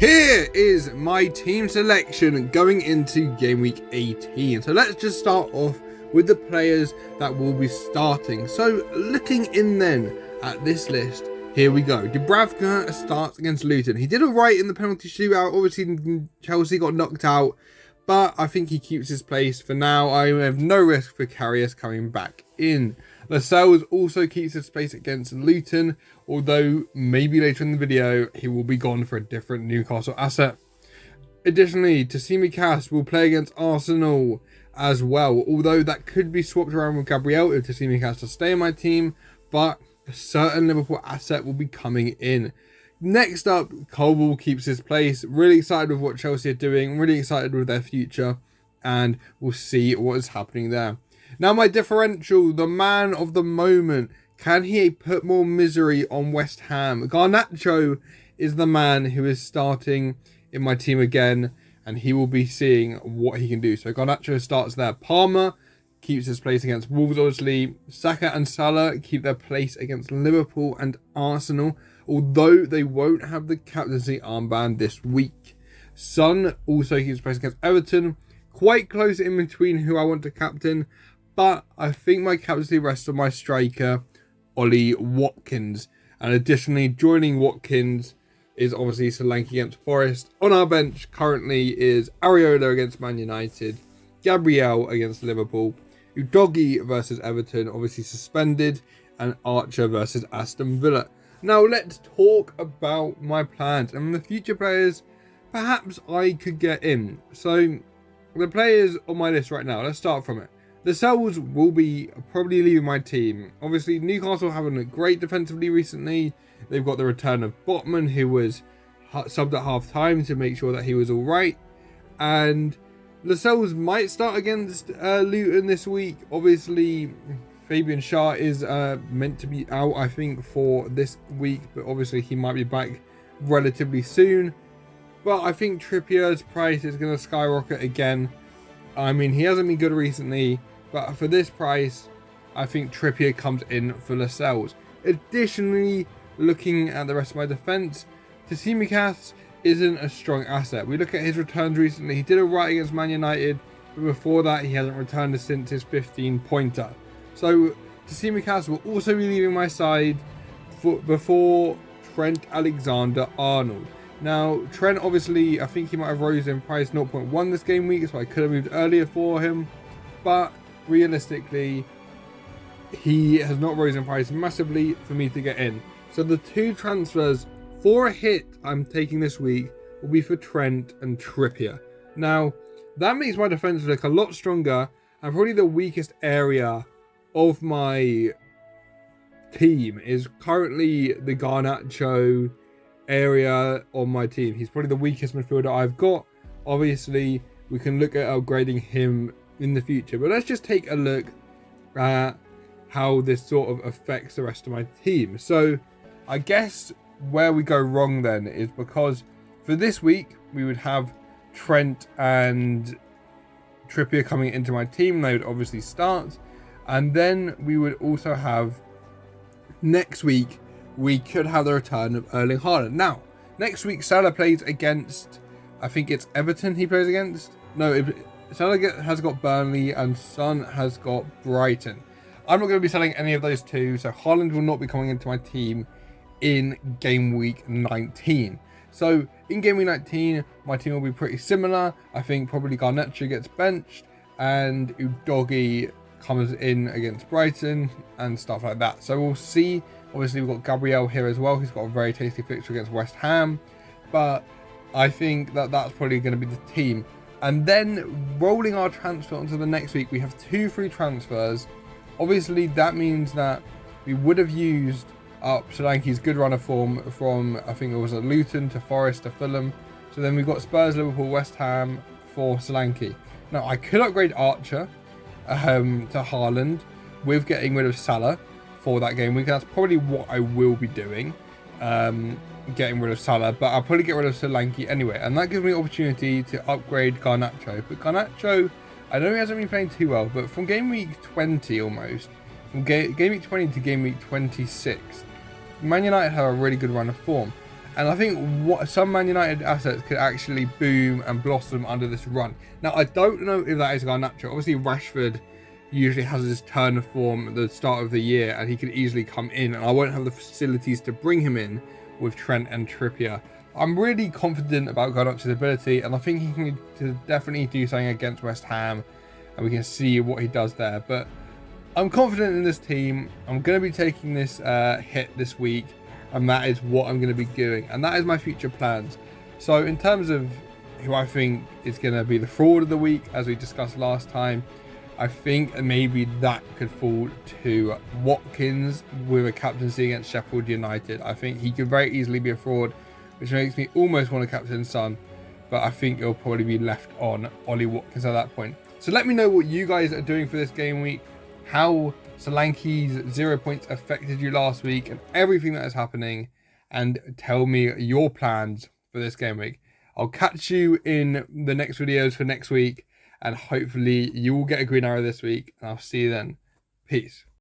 Here is my team selection going into game week 18. So let's just start off with the players that will be starting. So looking in then at this list, here we go. Dubravka starts against Luton. He did alright in the penalty shootout. Obviously Chelsea got knocked out, but I think he keeps his place for now. I have no risk for Karius coming back in. Lascelles also keeps his place against Luton, although maybe later in the video he will be gone for a different Newcastle asset. Additionally, Tsimikas will play against Arsenal as well, although that could be swapped around with Gabriel if Tsimikas to stay in my team, but a certain Liverpool asset will be coming in. Next up, Colwell keeps his place. Really excited with what Chelsea are doing, really excited with their future, and we'll see what is happening there. Now my differential, the man of the moment. Can he put more misery on West Ham? Garnacho is the man who is starting in my team again, and he will be seeing what he can do. So Garnacho starts there. Palmer keeps his place against Wolves, obviously. Saka and Salah keep their place against Liverpool and Arsenal, although they won't have the captaincy armband this week. Son also keeps his place against Everton. Quite close in between who I want to captain, but I think my captaincy rests on my striker, Ollie Watkins. And additionally, joining Watkins is obviously Solanke against Forest. On our bench currently is Areola against Man United, Gabriel against Liverpool, Udogie versus Everton, obviously suspended, and Archer versus Aston Villa. Now let's talk about my plans and the future players perhaps I could get in. So the players on my list right now, let's start from it. The Cells will be probably leaving my team. Obviously, Newcastle haven't looked great defensively recently. They've got the return of Botman, who was subbed at half time to make sure that he was all right. And the Cells might start against Luton this week. Obviously, Fabian Schär is meant to be out, I think, for this week. But obviously, he might be back relatively soon. But I think Trippier's price is going to skyrocket again. I mean, he hasn't been good recently, but for this price, I think Trippier comes in for Lascelles. Additionally, looking at the rest of my defence, Tsimikas isn't a strong asset. We look at his returns recently. He did alright against Man United, but before that, he hasn't returned since his 15-pointer. So, Tsimikas will also be leaving my side before Trent Alexander-Arnold. Now, Trent, obviously, I think he might have rose in price 0.1 this game week, so I could have moved earlier for him. But realistically, he has not rose in price massively for me to get in. So the two transfers for a hit I'm taking this week will be for Trent and Trippier. Now, that makes my defense look a lot stronger, and probably the weakest area of my team is currently the Garnacho area on my team. He's probably the weakest midfielder I've got. Obviously, we can look at upgrading him in the future, but let's just take a look at how this sort of affects the rest of my team. So I guess where we go wrong then is because for this week we would have Trent and Trippier coming into my team. They would obviously start, and then we would also have next week we could have the return of Erling Haaland. Now, next week Salah plays against, I think it's Everton he plays against. No, Salah has got Burnley and Son has got Brighton. I'm not going to be selling any of those two, so Haaland will not be coming into my team in game week 19. So in game week 19, my team will be pretty similar. I think probably Garnacho gets benched and Udogie comes in against Brighton and stuff like that. So we'll see. Obviously, we've got Gabriel here as well. He's got a very tasty fixture against West Ham. But I think that that's probably going to be the team. And then rolling our transfer onto the next week, we have 2 free transfers. Obviously, that means that we would have used up Solanke's good run of form from, I think it was Luton to Forest to Fulham. So then we've got Spurs, Liverpool, West Ham for Solanke. Now, I could upgrade Archer to Haaland with getting rid of Salah for that game week. That's probably what I will be doing, getting rid of Salah, but I'll probably get rid of Solanke anyway, and that gives me an opportunity to upgrade Garnacho. But Garnacho, I know he hasn't been playing too well, but from game week 20 almost, from game week 20 to game week 26, Man United have a really good run of form, And I think what some Man United assets could actually boom and blossom under this run. Now, I don't know if that is Garnacho. Obviously, Rashford usually has his turn of form at the start of the year, and he could easily come in, and I won't have the facilities to bring him in with Trent and Trippier. I'm really confident about Garnacho's ability, and I think he can definitely do something against West Ham, and we can see what he does there. But I'm confident in this team. I'm going to be taking this hit this week, and that is what I'm going to be doing, and that is my future plans. So in terms of who I think is going to be the fraud of the week, as we discussed last time, I think maybe that could fall to Watkins with a captaincy against Sheffield United. I think he could very easily be a fraud, which makes me almost want to captain Son, but I think it'll probably be left on Ollie Watkins at that point. So let me know what you guys are doing for this game week, how Solanke's 0 points affected you last week, and everything that is happening, and tell me your plans for this game week. I'll catch you in the next videos for next week, and hopefully you will get a green arrow this week, and I'll see you then. Peace.